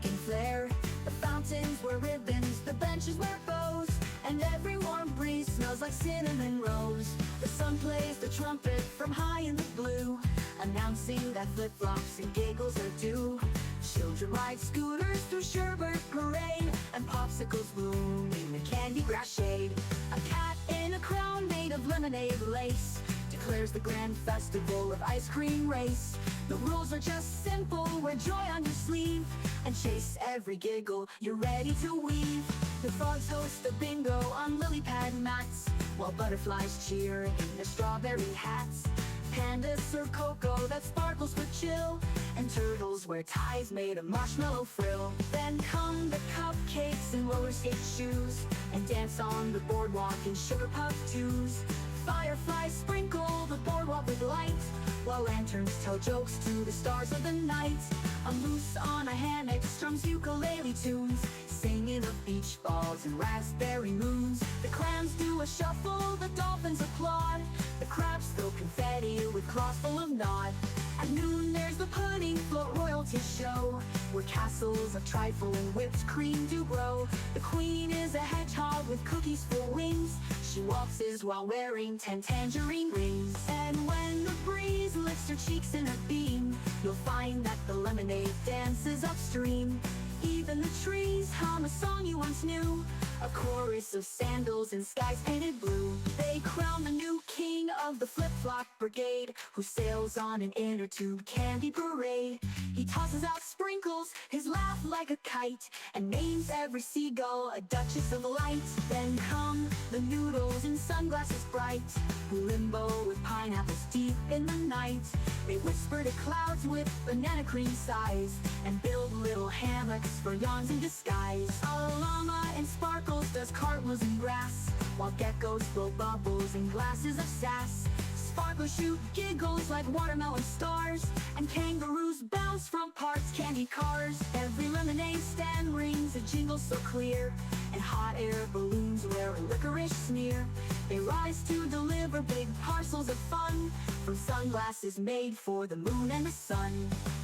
making flair. The fountains wear ribbons, the benches wear bows, and every warm breeze smells like cinnamon rose. The sun plays the trumpet from high in the blue, announcing that flip-flops and giggles are due. Children ride scooters through Sherbert Parade, and popsicles bloom in the candy grass shade. A cat in a crown made of lemonade lace declares the grand festival of ice cream race. The rules are just simple, wear joy on your sleeve, and chase every giggle you're ready to weave. The frogs host a bingo on lily pad mats, while butterflies cheer in their strawberry hats. Pandas serve cocoa that sparkles for chill, and turtles wear ties made of marshmallow frill. Then come the cupcakes in roller skate shoes, and dance on the boardwalk in sugar puff twos. Fireflies sprinkle the boardwalk with light, while lanterns tell jokes to the stars of the night. A moose on a hammock strums ukulele tunes, singing of beach balls and raspberry moons. The clams do a shuffle, the dolphins applaud, the crabs throw confetti with claws full of nod. At noon there's the pudding float royalty show, where castles of trifle and whipped cream do grow. The queen is a hedgehog with cookies for wings, she waltzes while wearing 10 tangerine rings. And when the breeze lifts her cheeks in a beam, you'll find that the lemonade dances upstream. Even the trees hum a song you once knew, a chorus of sandals and skies painted blue. They crown the new king of the flip-flop brigade, who sails on an inner tube candy parade. He tosses out sprinkles, his laugh like a kite, and names every seagull a duchess of light. Then come the noodles in sunglasses bright, who limbo with pineapples deep in the night. They whisper to clouds with banana cream sighs, and build little hammocks for yawns in disguise. A llama in sparkles does cartwheels in grass, while geckos blow bubbles in glasses of sass. Sparklers shoot giggles like watermelon stars, and kangaroos bounce from parts candy cars. Every lemonade stand rings a jingle so clear, and hot air balloons wear a licorice sneer. They rise to deliver big parcels of fun, from sunglasses made for the moon and the sun.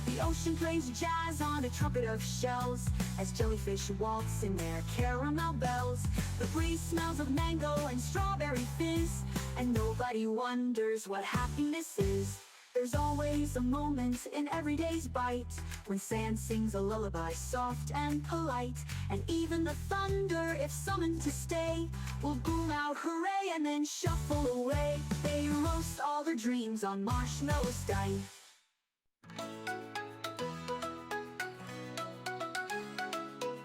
The ocean plays jazz on a trumpet of shells, as jellyfish waltz in their caramel bells. The breeze smells of mango and strawberry fizz, and nobody wonders what happiness is. There's always a moment in every day's bite, when sand sings a lullaby soft and polite. And even the thunder, if summoned to stay, will boom out hooray and then shuffle away. They roast all their dreams on marshmallow stein.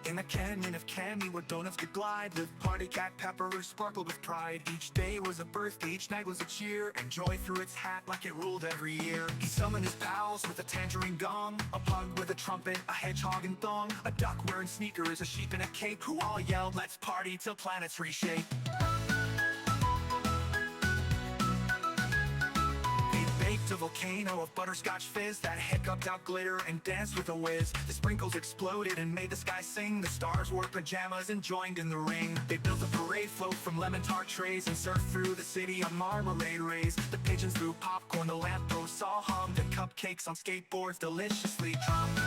In a canyon of candy where donuts could glide, lived party cat Pepper, who sparkled with pride. Each day was a birthday, each night was a cheer, and joy threw its hat like it ruled every year. He summoned his pals with a tangerine gong, a pug with a trumpet, a hedgehog and thong, a duck wearing sneakers, a sheep in a cape, who all yelled, "Let's party till planets reshape." Baked a volcano of butterscotch fizz that hiccuped out glitter and danced with a whiz. The sprinkles exploded and made the sky sing. The stars wore pajamas and joined in the ring. They built a parade float from lemon tart trays and surfed through the city on marmalade rays. The pigeons threw popcorn, the lampposts all hummed, and cupcakes on skateboards deliciously drummed.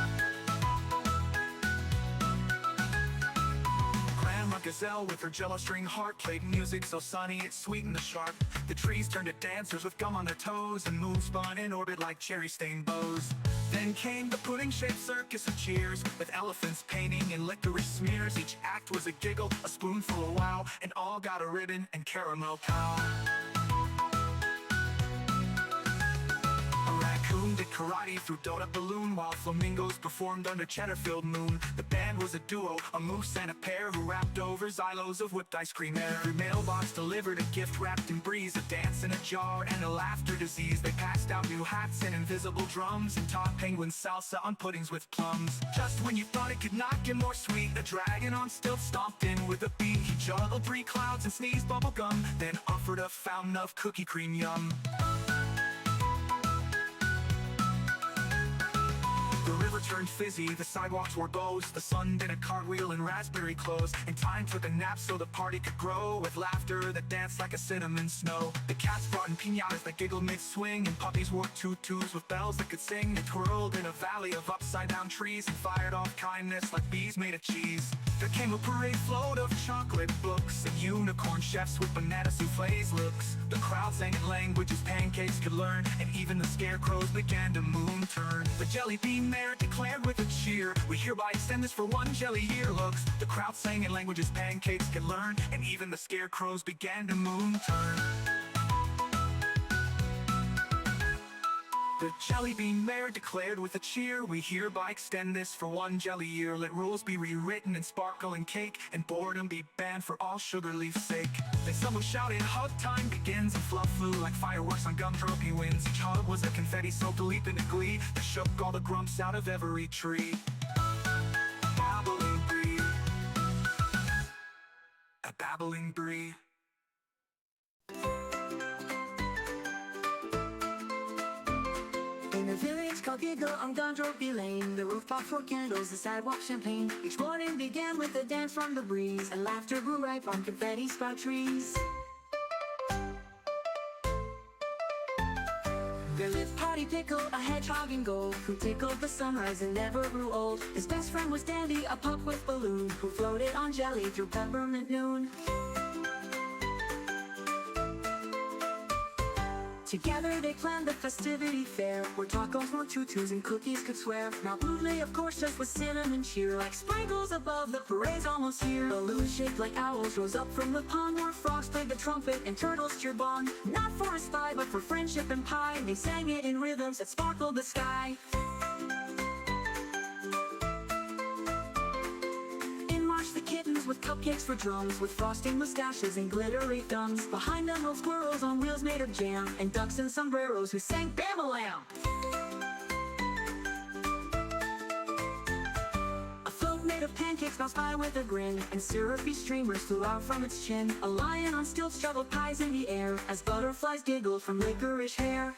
A gazelle with her jello string heart played music so sunny it sweetened the sharp. The trees turned to dancers with gum on their toes, and moons spun in orbit like cherry-stained bows. Then came the pudding-shaped circus of cheers, with elephants painting in licorice smears. Each act was a giggle, a spoonful of wow, and all got a ribbon and caramel cow. Did karate through donut balloon, while flamingos performed under cheddar-filled moon. The band was a duo, a moose and a pair, who rapped over xylos of whipped ice cream air. Every mailbox delivered a gift wrapped in breeze, a dance in a jar and a laughter disease. They passed out new hats and invisible drums, and taught penguins salsa on puddings with plums. Just when you thought it could not get more sweet, a dragon on stilts stomped in with a beat. He juggled 3 clouds and sneezed bubble gum, then offered a fountain of cookie cream yum. turned fizzy, the sidewalks wore bows. The sun did a cartwheel in raspberry clothes, and time took a nap so the party could grow. With laughter that danced like a cinnamon snow. The cats brought in piñatas that giggled mid-swing, and puppies wore tutus with bells that could sing. They twirled in a valley of upside-down trees and fired off kindness like bees made of cheese. There came a parade float of chocolate books and unicorn chefs with banana souffles looks. The crowd sang in languages pancakes could learn, and even the scarecrows began to moon turn. The jelly bean mayor declared with a cheer, "We hereby extend this for one jelly year." Looks, the crowd sang in languages pancakes could learn, and even the scarecrows began to moon turn. The jelly bean mayor declared with a cheer, "We hereby extend this for one jelly year. Let rules be rewritten in sparkle and cake, and boredom be banned for all sugar leaf's sake." Then someone shouted, "Hug time begins," and fluff flew like fireworks on gumdropey winds. Each hug was a confetti soaked leap into glee that shook all the grumps out of every tree. A babbling bee, a babbling bee. In a village called Giggle on Gundropey Lane, the roof popped for candles, the sidewalk champagne. Each morning began with a dance from the breeze, and laughter grew ripe on confetti sprout trees. There lived Party Pickle, a hedgehog in gold, who tickled the sunrise and never grew old. His best friend was Dandy, a pup with balloon, who floated on jelly through peppermint noon. Together they planned the festivity fair, where tacos, more tutus, and cookies could swear. Now Milые, of course, just with cinnamon cheer, like sprinkles above, the parade's almost here. Balloons shaped like owls rose up from the pond, where frogs played the trumpet and turtles cheered on. Not for a spy, but for friendship and pie, they sang it in rhythms that sparkled the sky. With cupcakes for drums, with frosting mustaches and glittery thumbs. Behind them rode squirrels on wheels made of jam, and ducks in sombreros who sang Bam-a-lam. A float made of pancakes bounced by with a grin, and syrupy streamers flew out from its chin. A lion on stilts juggled pies in the air, as butterflies giggled from licorice hair.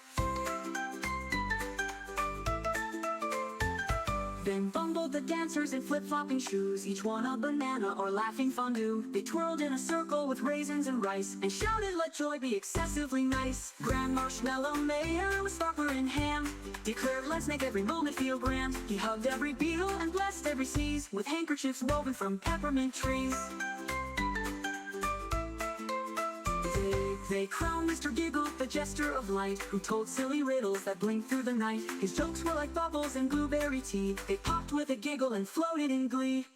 Then bumbled the dancers in flip-flopping shoes, each one a banana or laughing fondue. They twirled in a circle with raisins and rice, and shouted, "Let joy be excessively nice." Grand Marshmallow Mayor with sparkler in hand declared, "Let's make every moment feel grand." He hugged every beetle and blessed every sneeze with handkerchiefs woven from peppermint trees. They crowned Mr. Giggle, the jester of light, who told silly riddles that blinked through the night. His jokes were like bubbles in blueberry tea. They popped with a giggle and floated in glee.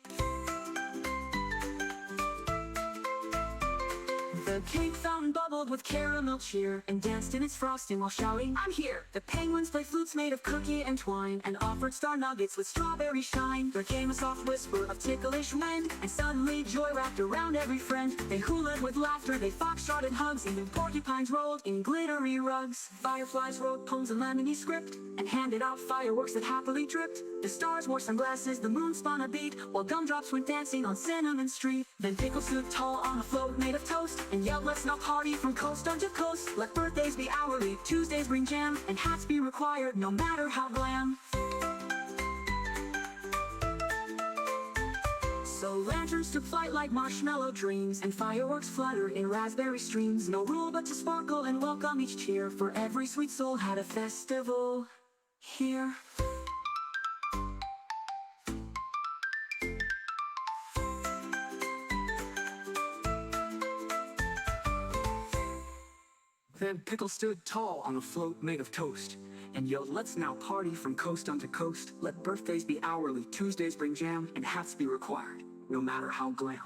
The cake fountain bubbled with caramel cheer, and danced in its frosting while shouting, "I'm here!" The penguins played flutes made of cookie and twine, and offered star nuggets with strawberry shine. There came a soft whisper of ticklish wind, and suddenly joy wrapped around every friend. They hulaed with laughter, they foxtrotted hugs, even porcupines rolled in glittery rugs. Fireflies wrote poems in lemony script, and handed out fireworks that happily dripped. The stars wore sunglasses, the moon spun a beat, while gumdrops went dancing on Cinnamon Street. Then Pickle stood tall on a float made of toast, and yelled, "Let's now party from coast unto coast. Let birthdays be hourly, Tuesdays bring jam, and hats be required no matter how glam." So lanterns took flight like marshmallow dreams, and fireworks fluttered in raspberry streams. No rule but to sparkle and welcome each cheer, for every sweet soul had a festival here. Then Pickle stood tall on a float made of toast, and yelled, "Let's now party from coast unto coast. Let birthdays be hourly, Tuesdays bring jam, and hats be required, no matter how glam."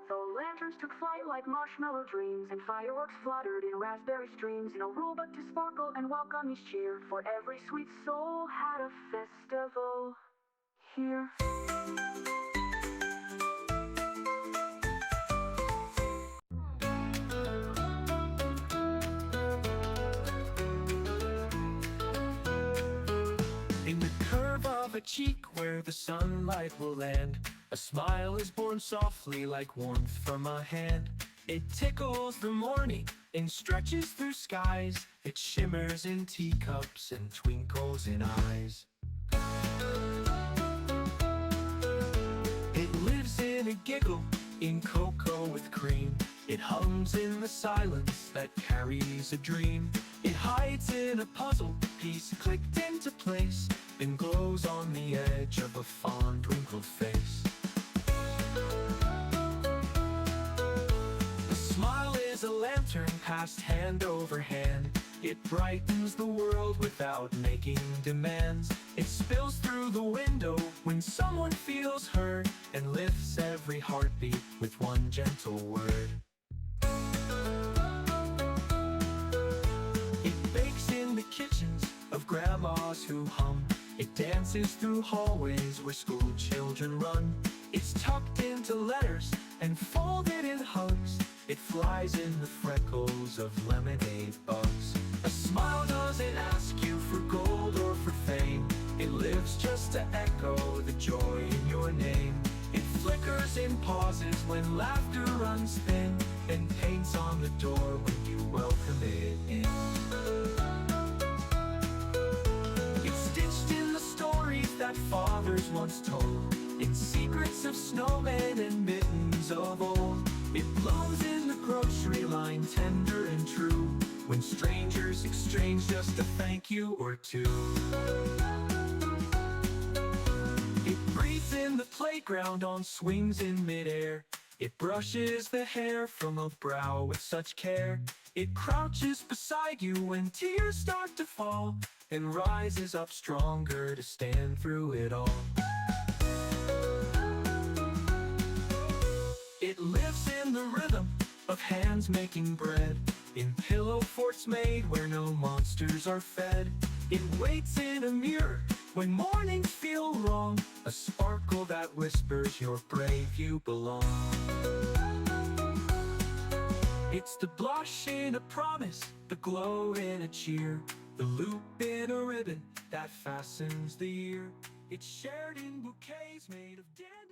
So lanterns took flight like marshmallow dreams, and fireworks fluttered in raspberry streams. No rule but to sparkle and welcome each cheer, for every sweet soul had a festival here. cheek where the sunlight will land. A smile is born softly like warmth from a hand. It tickles the morning and stretches through skies. It shimmers in teacups and twinkles in eyes. It lives in a giggle, in cocoa with cream. It hums in the silence that carries a dream. It hides in a puzzle piece clicked into place, and glows on the edge of a fond wrinkled face. A smile is a lantern passed hand over hand. It brightens the world without making demands. It spills through the window when someone feels heard, and lifts every heartbeat with one gentle word. It bakes in the kitchens of grandmas who hum. It dances through hallways where school children run. It's tucked into letters and folded in hugs. It flies in the freckles of lemonade bugs. A smile doesn't ask you for gold or for fame. It lives just to echo the joy in your name. It flickers in pauses when laughter runs thin, and paints on the door when you welcome it in. It's stitched in the stories that fathers once told, in secrets of snowmen and mittens of old. It blooms in the grocery line, tender and true, when strangers exchange just a thank you or two. It breathes in the playground on swings in midair. It brushes the hair from a brow with such care. It crouches beside you when tears start to fall, and rises up stronger to stand through it all. It lives in the rhythm of hands making bread, in pillow forts made where no monsters are fed. It waits in a mirror when mornings feel wrong, a sparkle that whispers you're brave, you belong. It's the blush in a promise, the glow in a cheer, the loop in a ribbon that fastens the year. It's shared in bouquets made of dead